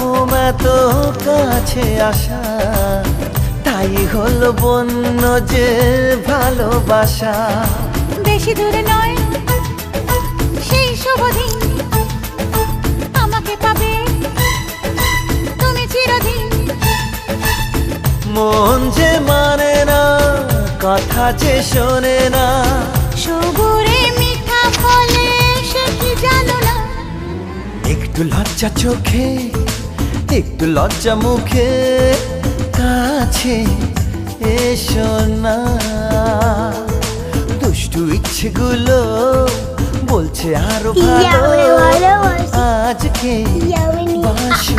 ঘুম এত কাছে আসা, তাই হলো বন্য যে ভালোবাসা। বেশি দূরে নয় সেই শুভ দিন, আমাকে পাবে তুমি চিরদিন। মন যে মানে না, কথা যে শোনে না, সবুরে মিঠা ফলে সে কি জানো না। একটু লজ্জা চোখে একটু লজ্জা মুখে, কাছে এসো না। দুষ্টু ইচ্ছেগুলো বলছে আরো ভালো, আজকে বাসো